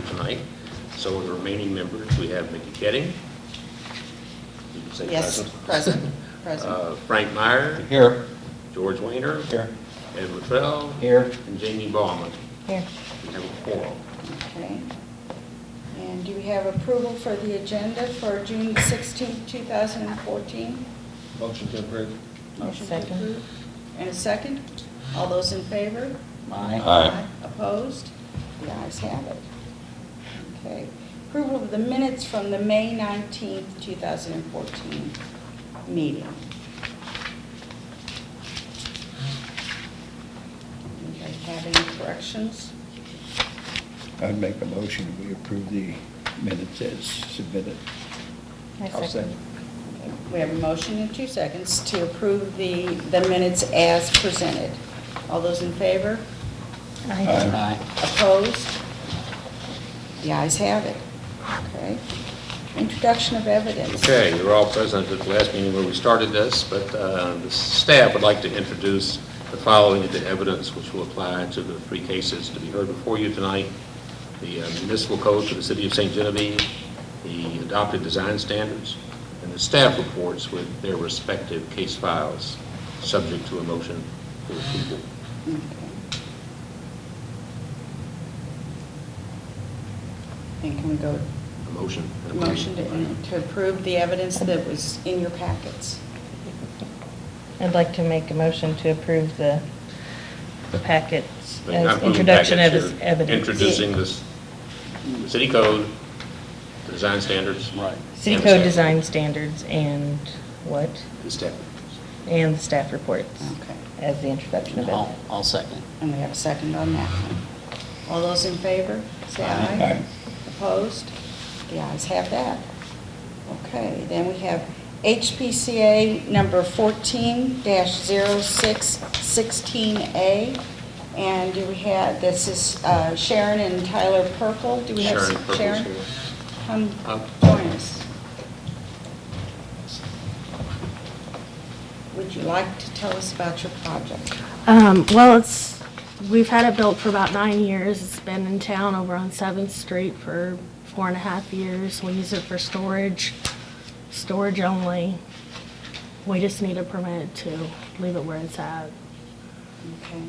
tonight. So the remaining members, we have Mickey Ketting. You can say Yes, present. Present. Frank Meyer, Here. George Weiner, Here. Ed Luttrell, Here. and Jamie Bauman. Here. We have a quorum. Okay. And do we have approval for the agenda for June 16th, 2014? Motion to approve. Motion to Second. approve. And a second? All those in favor? Aye. Opposed? The ayes have it. Okay. Approval of the minutes from the May 19th, 2014 meeting. Anybody have any corrections? I'd make a motion that we approve the minutes as submitted. I second. We have a motion in 2 seconds to approve the minutes as presented. All those in favor? Aye. Opposed? The ayes have it. Okay. Introduction of evidence. Okay, you were all present at the last meeting where we started this, but the staff would like to introduce the following of the evidence which will apply to the 3 cases to be heard before you tonight. The municipal code for the city of St. Genevieve, the adopted design standards, and the staff reports with their respective case files, subject to a motion for approval. Okay. And can we go, A motion. motion to approve the evidence that was in your packets? I'd like to make a motion to approve the packets But not as approving introduction of packets, this you're evidence. Introducing this, the city code, the design standards. Right. City and code staff design standards and what? The staff. And the staff reports Okay. as the introduction of evidence. I'll second. And we have a second on that one. All those in favor, say aye. Aye. Opposed? The ayes have that. Okay, then we have HPCA number 14-0616A. And do we have, this is Sharon and Tyler Purple. Do we have Sharon Purple's Sharon? here. Come Up. join us. Would you like to tell us about your project? Well, we've had it built for about 9 years. It's been in town over on 7th Street for 4.5 years. We use it for storage only. We just need a permit to leave it where it's at. Okay.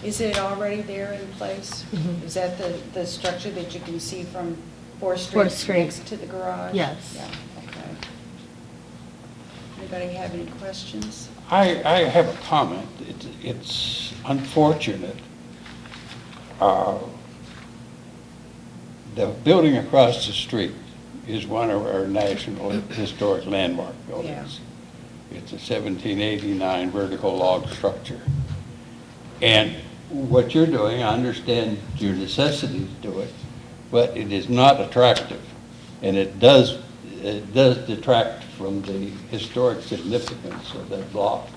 Is it already there in place? Mhm. Is that the structure that you can see from 4th Street? 4th Street. Next to the garage? Yes. Yeah, okay. Anybody have any questions? I have a comment. It's unfortunate. The building across the street is one of our national historic landmark buildings. It's a 1789 vertical log structure. And what you're doing, I understand your necessity to do it, but it is not attractive. And it does detract from the historic significance of that block.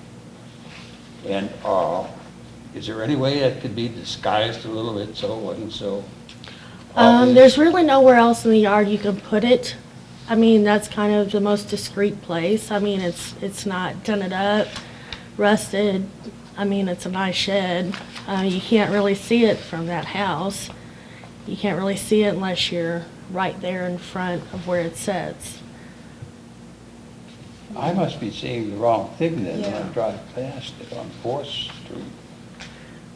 And is there any way that could be disguised a little bit so it wasn't so obvious? There's really nowhere else in the yard you can put it. I mean, that's kind of the most discreet place. I mean, it's not dented up, rusted. I mean, it's a nice shed. You can't really see it from that house. You can't really see it unless you're right there in front of where it sits. I must be seeing the wrong thing then when Yeah. I drive past it on 4th Street.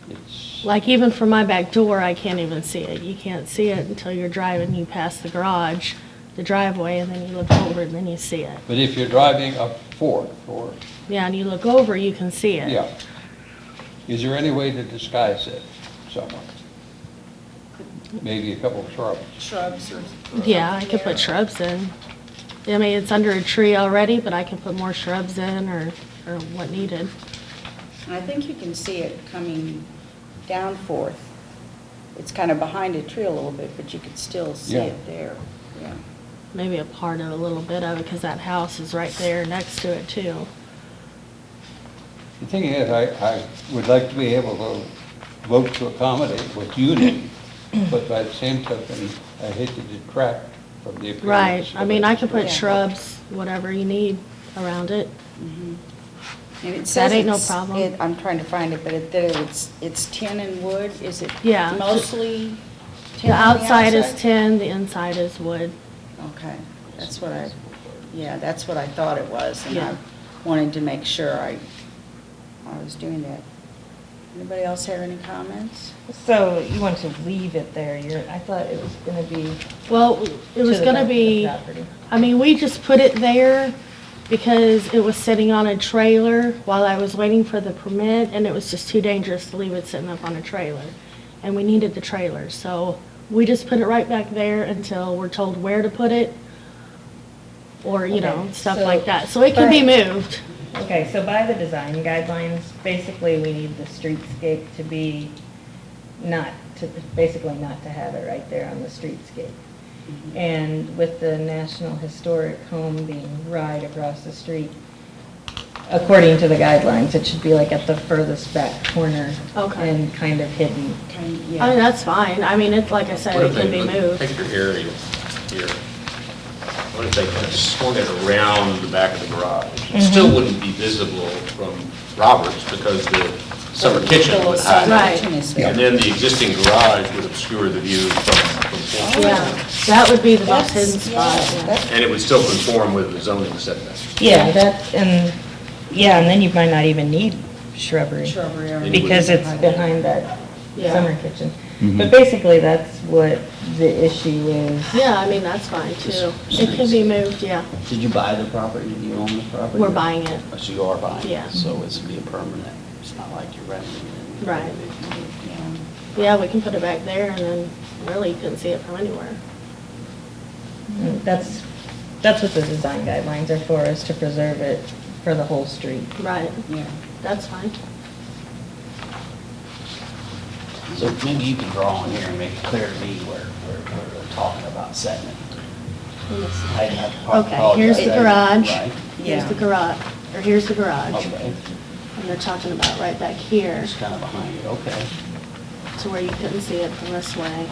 It's, Like even from my back door, I can't even see it. You can't see it until you're driving, you pass the garage, the driveway, and then you look over and then you see it. but if you're driving up 4th or, Yeah, and you look over, you can see it. yeah. Is there any way to disguise it somewhat? Maybe a couple of shrubs. Shrubs or? Yeah, I could put shrubs in. I mean, it's under a tree already, but I can put more shrubs in or what needed. And I think you can see it coming down 4th. It's kind of behind a tree a little bit, but you could still see Yeah. it there. Yeah. Maybe a part of a little bit of it, because that house is right there next to it too. The thing is, I would like to be able to vote to accommodate what you need, but by the same token, I hate to detract from the appearance. Right, I mean, I can put Yeah. shrubs, whatever you need around it. And it That says ain't no it's- problem. I'm trying to find it, but it's tin and wood. Is it Yeah. mostly The outside is 10, the inside is wood. Okay, that's what that's what I thought it was, and Yeah. I wanted to make sure I was doing that. Anybody else have any comments? So you want to leave it there, I thought it was gonna be Well, it was to the gonna back of the be, property. I mean, we just put it there because it was sitting on a trailer while I was waiting for the permit, and it was just too dangerous to leave it sitting up on a trailer. And we needed the trailer, so we just put it right back there until we're told where to put it, or, you know, Okay, stuff so- like that. So it can be moved. Okay, so by the design guidelines, basically, we need the streetscape to be basically not to have it right there on the streetscape. And with the National Historic Home being right across the street, according to the guidelines, it should be like at the furthest back corner. Okay. And kind of hidden. Yeah. I mean, that's fine. I mean, it's, like I said, What it if can they be moved. Take your area here. What if they kind of swung it around the back of the garage? It still wouldn't be visible from Roberts because the summer kitchen The little would hide summer it. kitchen is there. And then the existing garage would obscure the view from Yeah, that would be the most That's- hidden spot, yeah, yeah. that- And it would still conform with the zoning setback. Yeah, and then you might not even need shrubbery. Shrubbery or- Because it's behind that Yeah. summer kitchen. But basically, that's what the issue is. Yeah, I mean, that's fine too. It can be moved, yeah. Did you buy the property? Do you own the property? We're buying it. Oh, so you are buying it? Yeah. So it's gonna be a permanent, it's not like you're renting it. Right. Yeah. Yeah, we can put it back there and then really you couldn't see it from anywhere. That's what the design guidelines are for, is to preserve it for the whole street. Right, Yeah. that's fine. So maybe you can draw on here and make it clear to me where we're talking about setting it. Okay, here's the garage. Right, Here's Yeah. the garage, or here's the garage. okay, And they're talking about right back here, it's kind of behind it, okay. to where you couldn't see it from this way.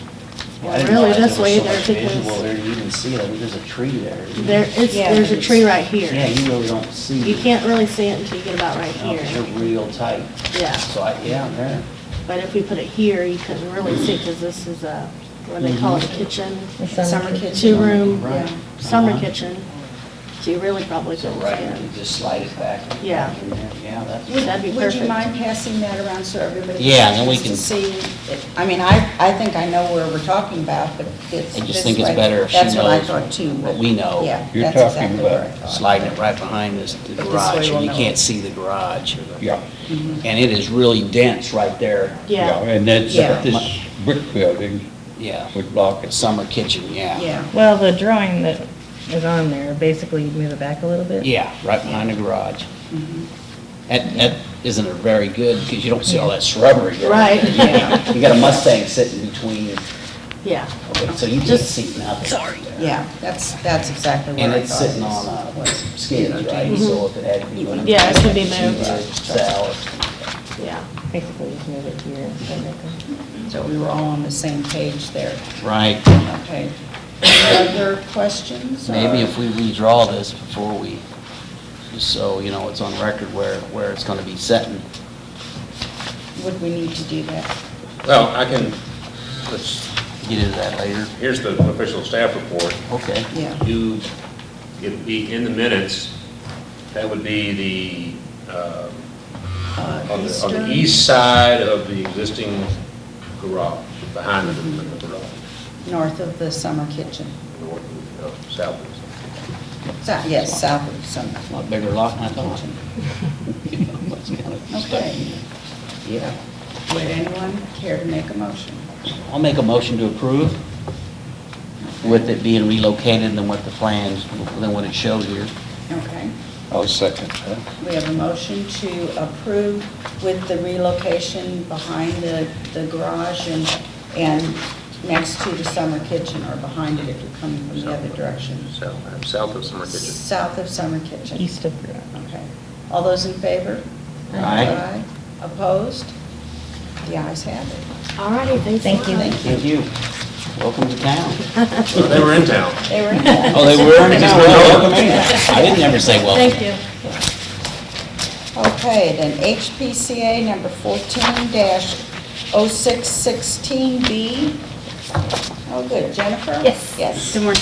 Yeah, I Or didn't really realize this there was way so there much visual because there, you can see it, I mean, there's a tree there. Yeah, there's a but tree it's- right here. Yeah, you really don't see. You can't really see it until you get about right No, 'cause here. they're real tight. Yeah, So there. but if we put it here, you couldn't really see because this is a, what do they call it, a kitchen? The summer Summer kitchen. kitchen. Two-room, Right. summer Uh-huh. kitchen. So you really probably So couldn't right, see you it. just slide it back. Yeah. back in there. Yeah, that's. That'd be Would you perfect. mind passing that around so everybody? Yeah, then we can can- see it? I mean, I think I know where we're talking about, but it's I just this think it's way. better if she That's what I knows thought too. what but- we know. Yeah, You're that's talking exactly where I about thought. Sliding it right behind the But this way garage, we'll and you know. can't see the garage. Yeah, And it is really dense right there. yeah, Yeah, and that's, Yeah. this brick building Yeah. would block it. Summer kitchen, yeah. Yeah, Well, the drawing that is on there, basically you move it back a little bit. Yeah, right behind the garage. Mm-hmm. That isn't a very good, because you don't see all that shrubbery there. Right. Yeah. You got a Mustang sitting between, yeah. okay, so you can't Just- see nothing. Sorry. yeah, that's exactly where And I it's thought it sitting was. on skids, right? So if it had to be. Mhm. Yeah, it can be moved. Salad. Yeah. Basically just move it here. instead of- So we were all on the same page there. Right. Okay. Any other questions? Maybe or- if we redraw this before we, just so, you know, it's on record where it's gonna be setting. Would we need to do that? Well, let's, Get into that later. here's the official staff report. Okay. Yeah. It'd be in the minutes, that would be on the Eastern? east side of the existing garage, behind the garage, North of the summer kitchen. north of, south of. Yes, south of summer. A lot bigger lot than I thought. Okay. Yeah. Would anyone care to make a motion? I'll make a motion to approve with it being relocated than what the plans, than what it showed here. Okay. I'll second that. We have a motion to approve with the relocation behind the garage and next to the summer kitchen, or behind it if you're coming from the other direction. South of Summer Kitchen. South of summer kitchen. East of garage. Okay. All those in favor? Aye. Opposed? The ayes have it. All righty, thanks. a Thank you. lot. Thank you. Welcome to town. Well, they were in town. They were in Oh, they were in town. Welcome anyhow. I didn't ever say welcome. Thank you. Okay, then HPCA number 14-0616B, Oh, good. Jennifer? Yes. Yes. Good morning.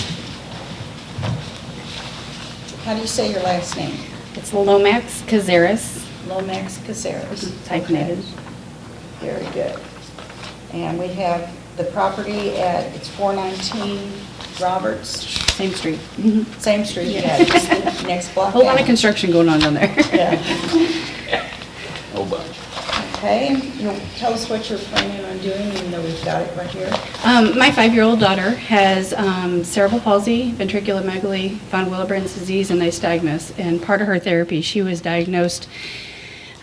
How do you say your last name? It's Lomax Cazares, Lomax Caceres. hyphenated. Okay. Very good. And we have the property at, it's 419 Roberts, Same street. same street, Yeah. yeah, just the next block Whole lot of down. construction going on down there. Yeah. Whole bunch. Okay, you'll tell us what you're planning on doing, even though we've got it right here. My 5-year-old daughter has cerebral palsy, ventriculomegaly, von Willebrand's disease, and nystagmus. And part of her therapy, she was diagnosed,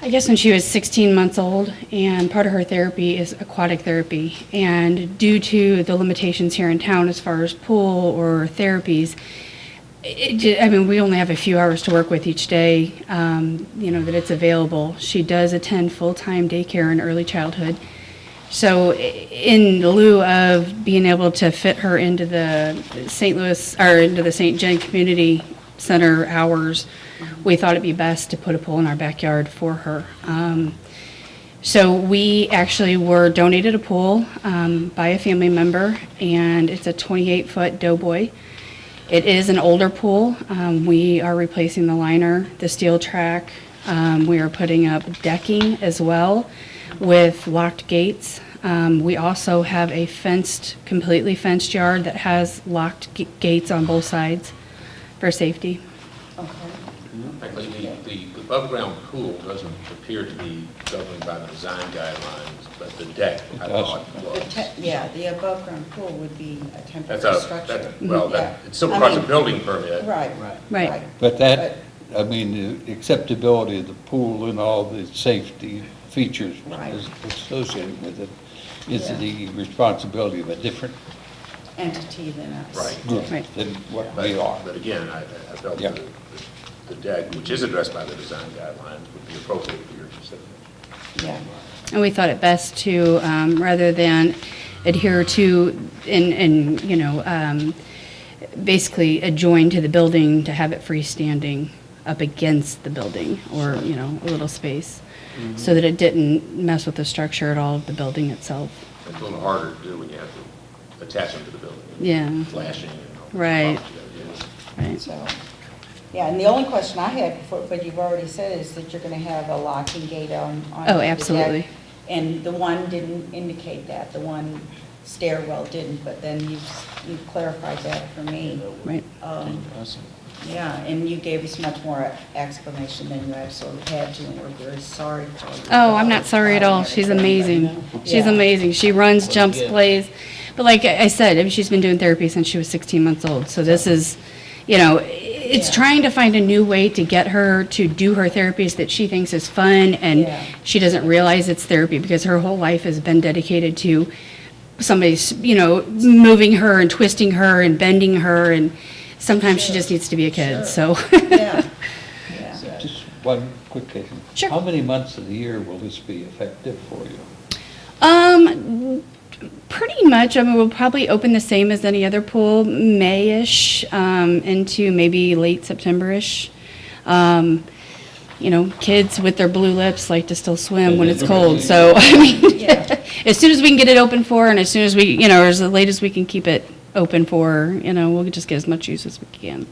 I guess, when she was 16 months old. And part of her therapy is aquatic therapy. And due to the limitations here in town as far as pool or therapies, we only have a few hours to work with each day, that it's available. She does attend full-time daycare in early childhood. So in lieu of being able to fit her into the St. Louis, or into the St. John Community Center hours, we thought it'd be best to put a pool in our backyard for her. So we actually were donated a pool by a family member, and it's a 28-foot Doughboy. It is an older pool. We are replacing the liner, the steel track. We are putting up decking as well with locked gates. We also have a completely fenced yard that has locked gates on both sides for safety. Okay. Actually, the above-ground pool doesn't appear to be governed by the design guidelines, but the deck, I thought, was. Yeah, the above-ground pool would be a That's temporary structure. that, Yeah. it still I requires a mean, building permit. Right. Right. But that, I mean, the acceptability of the pool and all the safety features Right. associated with it is Yeah. the responsibility of a different Entity than us. Right. group Right. than what But we are. but again, I felt Yeah. the deck, which is addressed by the design guidelines, would be appropriate for your consideration. Yeah. And we thought it best to, rather than adhere to basically adjoin to the building, to have it freestanding up against the building or, a little space, so that it didn't mess with the structure at all of the building itself. It's a little harder to do when you have to attach them to the building. Yeah. Flashing and all. Right. Yeah. Right. So, yeah, and the only question I had before, but you've already said, is that you're going to have a locking gate on Oh, the deck. absolutely. And the one didn't indicate that, the one stairwell didn't, but then you've clarified that for me. Right. Yeah, and you gave us much more explanation than you absolutely had to, and we're very sorry for you. Oh, I'm not sorry at all. She's amazing. She's Yeah. amazing. She runs, jumps, plays. But like I said, she's been doing therapy since she was 16 months old. So this is, it's Yeah. trying to find a new way to get her to do her therapies that she thinks is fun, and Yeah. she doesn't realize it's therapy because her whole life has been dedicated to somebody's, moving her and twisting her and bending her, and sometimes she Sure. just needs to be a kid, Sure. so. Yeah, yeah. Just one quick question. Sure. How many months of the year will this be effective for you? Pretty much, we'll probably open the same as any other pool, May-ish, into maybe late September-ish. Kids with their blue lips like to still swim when it's cold, so, Yeah. as soon as we can get it open for, and as soon as we, or as late as we can keep it open for, we'll just get as much use as we can.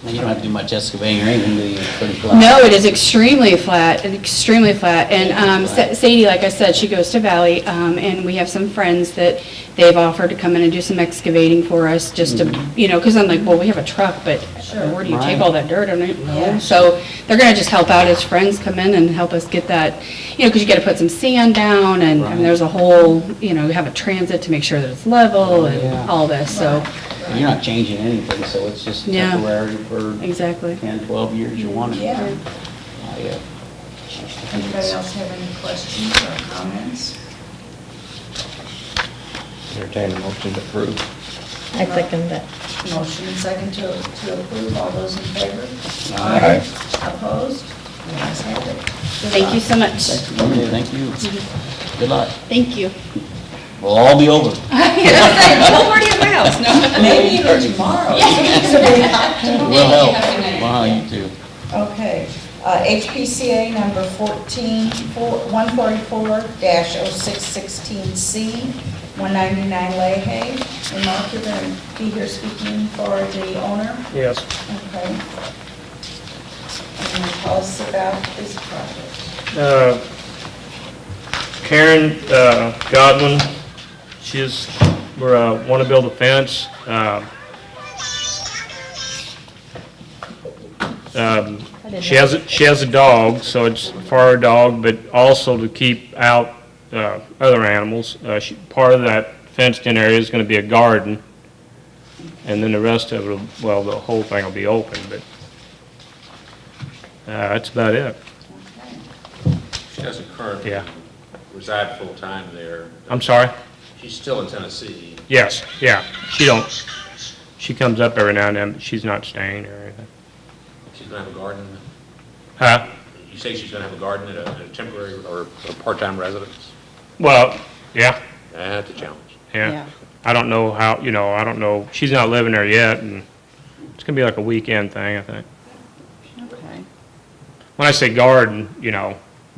And you don't have to do much excavating or anything, do you? It's pretty flat. No, it is extremely flat, extremely flat. And Sadie, like I said, she goes to Valley, and we have some friends that they've offered to come in and do some excavating for us, just to, because I'm like, well, we have a truck, but where do you take Right. all that dirt? I don't know. Yeah. So they're gonna just help out as friends come in and help us get that, because you gotta put some sand down, and there's a whole, you have a transit to make sure that it's level and Yeah. all this, so, And you're not changing anything, so it's just Yeah. temporary for exactly. 10, 12 years you want it. Yeah. Yeah. Anybody else have any questions or comments? Entertain a motion to approve. I second that. Motion and second to approve. All those in favor? Aye. Opposed? The ayes have it. Good Thank you luck. so much. Okay, thank you. Good luck. Thank you. We'll all be over. Whole party at my house, no? Maybe even tomorrow. We'll help. Wow, you too. Okay, HPCA number 144-0616C, 199 Leahay. And Mark, you're going to be here speaking for the owner? Yes. Okay. And tell us about this project. Karen Godwin, we want to build a fence. She has a dog, so it's for our dog, but also to keep out other animals. Part of that fenced-in area is going to be a garden, and then the rest of it, well, the whole thing will be open, but that's about it. She doesn't currently Yeah. reside full-time there. I'm sorry? She's still in Tennessee. Yes, yeah. She comes up every now and then, but she's not staying or anything. She's going to have a garden. Huh? You say she's going to have a garden at a temporary or a part-time residence? Well, yeah, That's a challenge. yeah. I don't know how, I don't know. She's not living there yet, and it's going to be like a weekend thing, I think. Okay. When I say garden,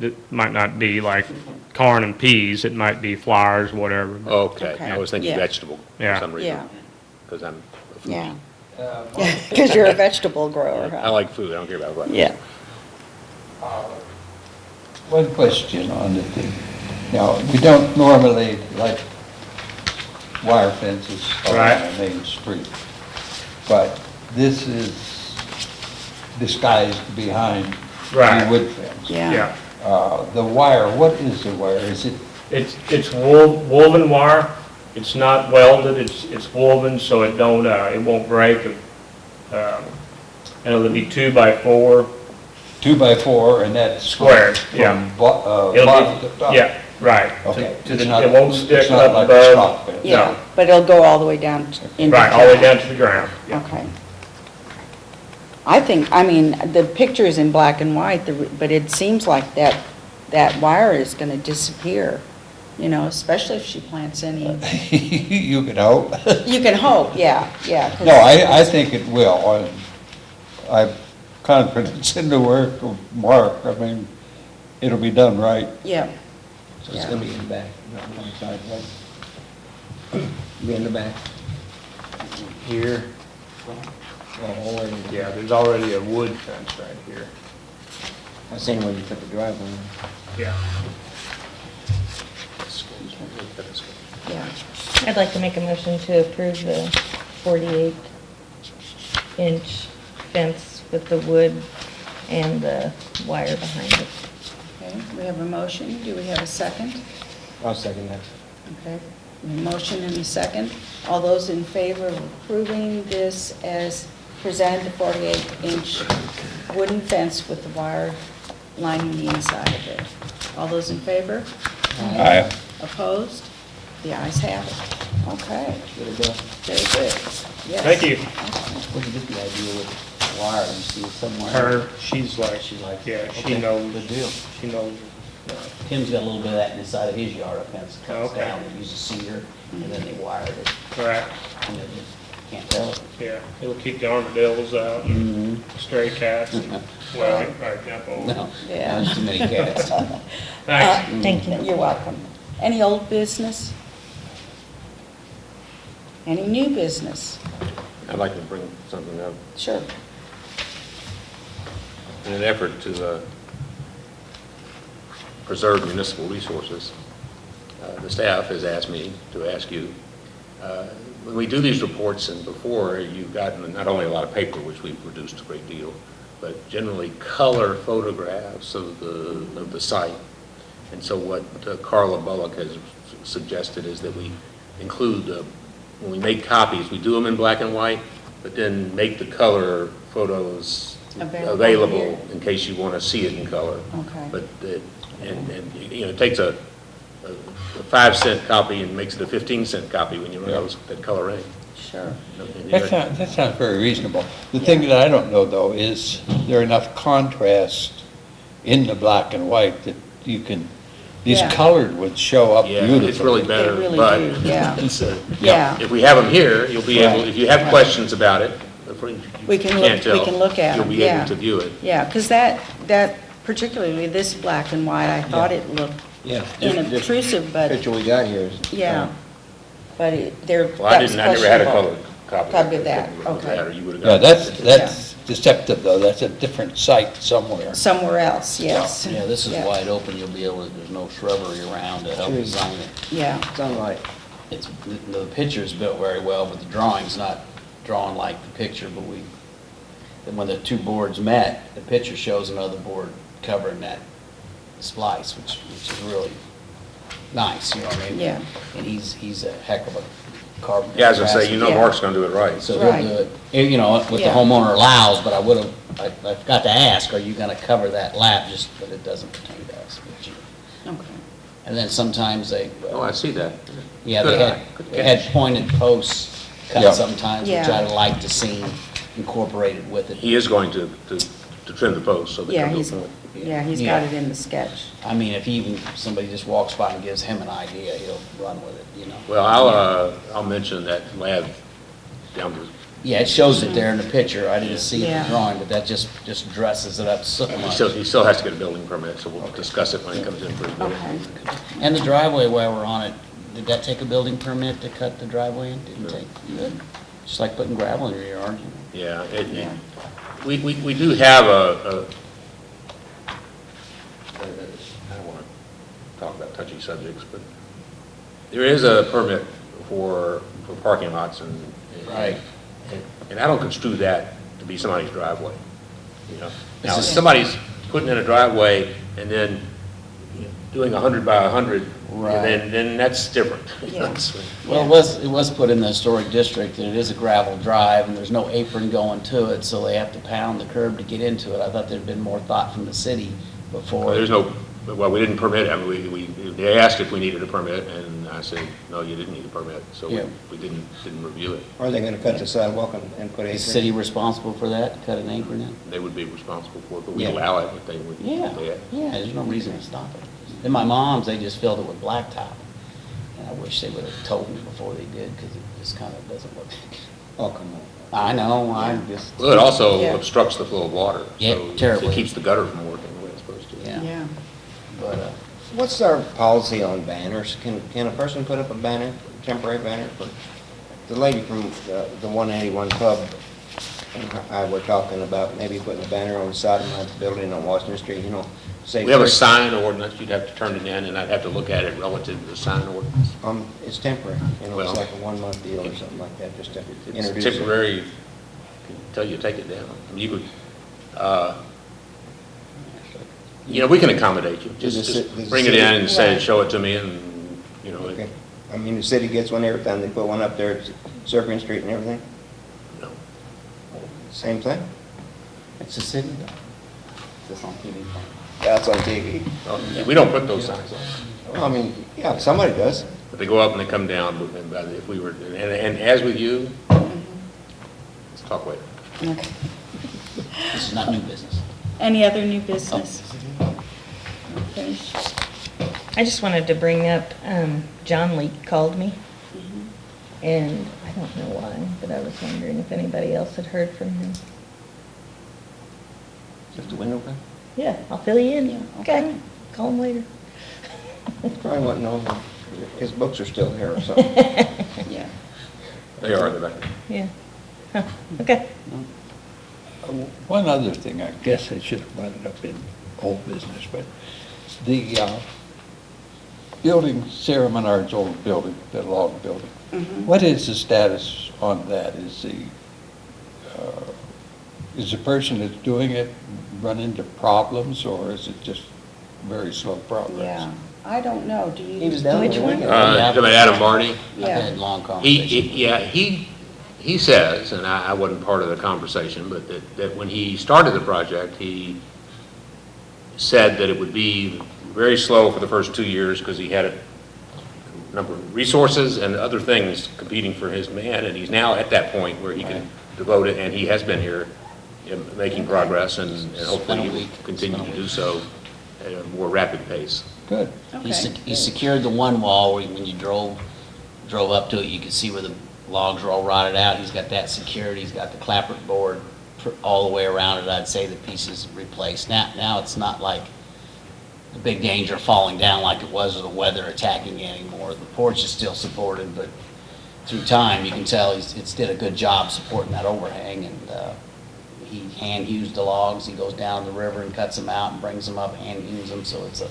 it might not be like corn and peas. It might be flowers, whatever. Okay, Okay. I was thinking Yeah. vegetable for Yeah. some reason. Yeah, Because I'm a foodie. yeah. Because you're a vegetable grower, I huh? like food, I don't care about what. Yeah. One question on the thing. Now, we don't normally like wire fences along Right. the main street, but this is disguised behind Right. the wood fence. Yeah. The wire, what is the wire? Is it, It's woven wire. It's not welded. It's woven so it won't break. And it'll be 2x4. 2x4 and that's? Squared, yeah. From It'll bottom to be, top? yeah, right. Okay. It It's not- won't stick it's not up like a above. stock fence. Yeah, but it'll go all the way down into Right, all the way town. down to the ground. Yeah. Okay. The picture's in black and white, but it seems like that wire is going to disappear, especially if she plants any. You could hope. You can hope, yeah, yeah. 'cause No, I think it will. I'm confident in the work of Mark. I mean, it'll be done right. Yeah, So it's gonna be in the back, not on the side, right? Be in the back. Here, Well, already. yeah, there's already a wood fence right here. I seen where you put the driveway in. Yeah. yeah. I'd like to make a motion to approve the 48-inch fence with the wood and the wire behind it. Okay, we have a motion. Do we have a second? I'll second that. Okay, a motion and a second. All those in favor of approving this as presented, the 48-inch wooden fence with the wire lining the inside of it. All those in favor? Aye. Opposed? The ayes have it. Okay, Get it done. very good. Yes. Thank you. What'd you get the idea with wire? You see it somewhere? Her, she's like, yeah, she Okay, knows. good deal. She knows. Tim's got a little bit of that inside of his yard, a fence that comes Okay. down, they use a cedar, and then they wired it, Right, and they just can't tell it. yeah. It'll keep the armadillos out, and stray cats, and, well, right, not all. No, Yeah. there's too many cats. Thanks. Thank you. You're welcome. Any old business? Any new business? I'd like to bring something up. Sure. In an effort to preserve municipal resources, the staff has asked me to ask you, when we do these reports, and before, you've gotten not only a lot of paper, which we've reduced a great deal, but generally color photographs of the site. And so what Carla Bullock has suggested is that we include, when we make copies, we do them in black and white, but then make the color photos available here. in case you want to see it in color. Okay. But, it takes a 5-cent copy and makes it a 15-cent copy when you run that color in. Sure. That sounds very reasonable. The thing that I don't know, though, is there enough contrast in the black and white that you can, these Yeah. colored would show up Yeah, beautifully. it's really better, really but do, yeah. it's, Yeah. if we have them here, you'll be able, if you have questions about it, We can can't look- we tell. can look at You'll them, be yeah. able to view it. Yeah, because that, particularly this black and white, I thought it looked Yeah. inobtrusive, but, Picture we got here is. yeah. But they're, Well, I that was never had a questionable. colored copy. Copy of that, Of okay. or you would've Yeah, got- that's deceptive, though. That's a different site somewhere. Somewhere else, yes. Yeah, this is Yeah. wide open, you'll be able to, there's no shrubbery around to help Trees. design it. Yeah, Sunlight. It's, the picture's built very well, but the drawing's not drawn like the picture, but then when the two boards met, the picture shows another board covering that splice, which is really nice, you know what I mean? Yeah. And he's a heck of a carpenter. Yeah, as I say, you know Yeah. Mark's gonna do it right. So Right. he'll do it, you know, what the Yeah. homeowner allows, but I forgot to ask, are you gonna cover that lap, just, but it doesn't pertain to us, but you. okay. And then sometimes they, Oh, I see that. yeah, Good they eye. had, Good they had catch. pointed posts Yeah. cut sometimes, which Yeah. I like to see incorporated with it. He is going to trim the posts so they Yeah, come to a he's, point. yeah, he's got it in the sketch. I mean, if somebody just walks by and gives him an idea, he'll run with it, you know? Well, I'll mention that lab down to, Yeah, it shows it there in the picture, I didn't see it in Yeah. the drawing, but that just dresses it up so he much. still has to get a building permit, so we'll discuss it when he comes in for his building. Okay. And the driveway, while we're on it, did that take a building permit to cut the driveway in? Didn't No. take, good. Just like putting gravel in your yard, you know? Yeah, Yeah. we do have I don't want to talk about touchy subjects, but there is a permit for parking lots and. Right. And I don't construe that to be somebody's driveway, you know? Now, if This is- somebody's putting in a driveway and then doing 100 by 100, Right. then that's different. Yeah. Well, it was put in the historic district, and it is a gravel drive, and there's no apron going to it, so they have to pound the curb to get into it. I thought there'd been more thought from the city before. There's no, well, we didn't permit, I mean, they asked if we needed a permit, and I said, no, you didn't need a permit, so Yeah. we didn't review it. Are they gonna cut the sidewalk and put Is aprons? the city responsible for that, to cut an apron in? They would be responsible for it, but we Yeah. allow it, but they would. Yeah, yeah, there's no reason to stop it. In my mom's, they just filled it with blacktop, and I wish they would have told me before they did, because it just kind of doesn't look. Oh, come on. I know, I just, Well, it also Yeah. obstructs the flow of water. Yeah, so terribly. It keeps the gutter from working the way it's supposed to. yeah, Yeah. but, What's our policy on banners? Can a person put up a banner, temporary banner? For the lady from the 181 Club and I were talking about maybe putting a banner on the side of my building on Washington Street, you know, say. We have a sign ordinance, you'd have to turn it in, and I'd have to look at it relative to the sign ordinance. It's temporary, you know, Well, it's like a 1-month deal or something like that, just to It's introduce it. temporary, until you take it down. I mean, you could, we can accommodate you. Does Just the bring it city- in and say, Right. show it to me, and, Okay. I mean, the city gets one every time they put one up there at Serpent Street and everything? No. Same thing? it's a city, it's on TV. That's on TV. we don't put those signs on. Well, I mean, yeah, somebody does. But they go up and they come down, and if we were, and as with you, let's talk later. Okay. This is not new business. Any other new business? Okay. I just wanted to bring up, John Leak called me, and I don't know why, but I was wondering if anybody else had heard from him. Just the window open? Yeah, I'll fill you in. Yeah, Okay, okay. call him later. Probably wouldn't know. His books are still here or something. Yeah. They are, they're back. Yeah. Huh, okay. One other thing, I guess I should have brought it up in old business, but the building, Sarah Menard's old building, the log building, what is the status on that? Is the person that's doing it run into problems, or is it just very slow progress? Yeah. I don't know. Do you? He was down Which there. one? wasn't Talking about Adam Barney? I've Yeah. had long He, conversations. he says, and I wasn't part of the conversation, but that when he started the project, he said that it would be very slow for the first 2 years because he had a number of resources and other things competing for his man, and he's now at that point where he can devote it, and he has been here making progress, and hopefully he will continue to do so at a more rapid pace. Good. Okay. He secured the one wall where when you drove up to it, you could see where the logs are all rotted out. He's got that secured. He's got the clapboard board all the way around it. I'd say the pieces replaced. Now it's not like a big danger of falling down like it was with the weather attacking it anymore. The porch is still supported, but through time, you can tell it's did a good job supporting that overhang, and he hand hews the logs. He goes down the river and cuts them out and brings them up, hand hews them, so it's a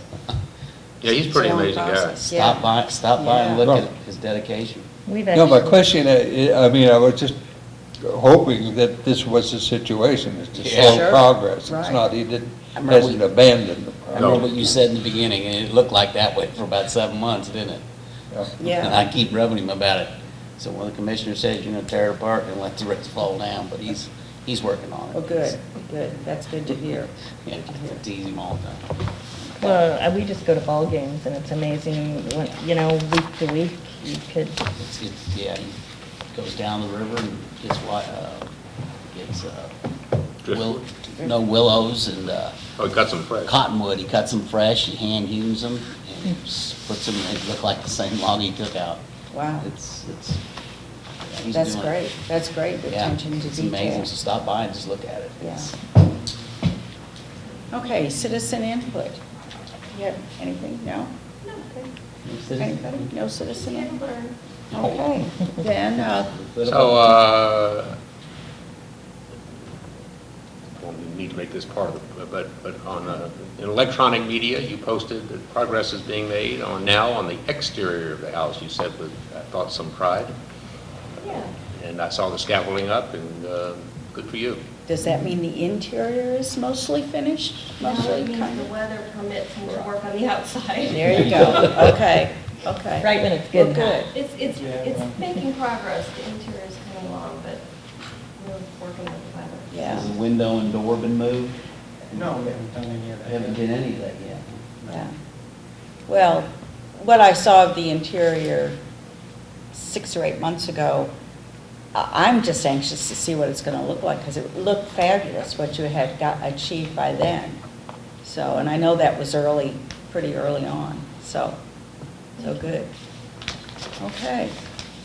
Yeah, he's a pretty It's a long amazing guy. process. stop by and look Yeah. at his dedication. We've No, my actually, question, I mean, I was just hoping that this was the situation, it's to Yeah. slow Sure. progress. Right. It's not, he didn't, I remember hasn't abandoned the I project. remember what you said in the beginning, and it looked like that way for about 7 months, didn't it? And Yeah, I keep rubbing him about it. So when the commissioner says you're gonna tear it apart and let the rest fall down, but he's working on it. oh, good, good, that's good to hear. Yeah, it's easy all the time. well, we just go to ball games, and it's amazing, when, you know, week to week, you could, Yeah, he goes down the river and gets willows and Oh, he cuts them fresh. cottonwood. He cuts them fresh, he hand hews them, and puts them, they look like the same log he took out. Wow, Yeah, he's that's doing it. great, that's great, the Yeah, attention to it's amazing, detail. so stop by and just look at it. Yeah. Okay, citizen input. You have anything? No? Okay. Anybody? No citizen input? Okay, then, So, well, we need to make this part of it, but on, in electronic media, you posted that progress is being made on the exterior of the house, you said with, I thought, some pride. Yeah. And I saw the scaffolding up, and good for you. does that mean the interior is mostly finished? Mostly It means kind the of? weather permits him to work on the outside. There you go, okay, okay. right when it's good. Well, good. It's making progress. The interior is coming along, but we're working with the weather. Yeah, Has the window and door been moved? No, we haven't done any of that. Haven't did any of that yet. yeah. Well, what I saw of the interior 6 or 8 months ago, I'm just anxious to see what it's going to look like, because it looked fabulous, what you had got achieved by then. So, and I know that was pretty early on, so good. Okay,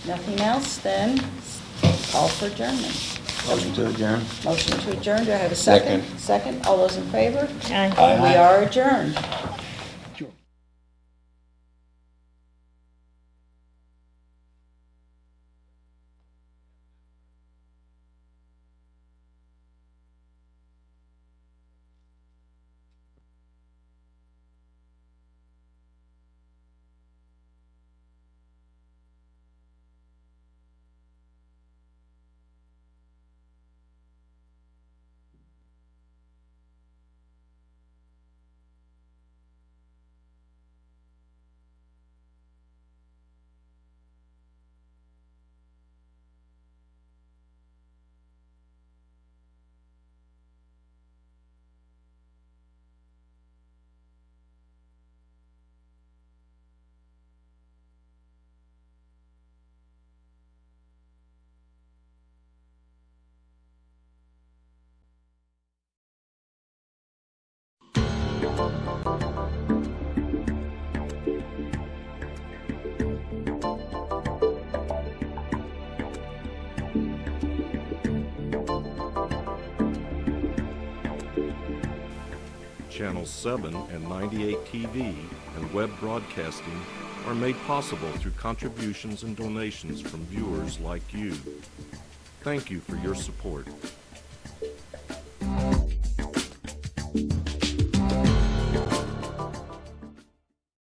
nothing else then, call for adjournment. Motion to adjourn? Motion to adjourn, do I have a second? Second. Second, all those in favor? Aye. We are adjourned. Channel 7 and 98 TV and web broadcasting are made possible through contributions and donations from viewers like you. Thank you for your support.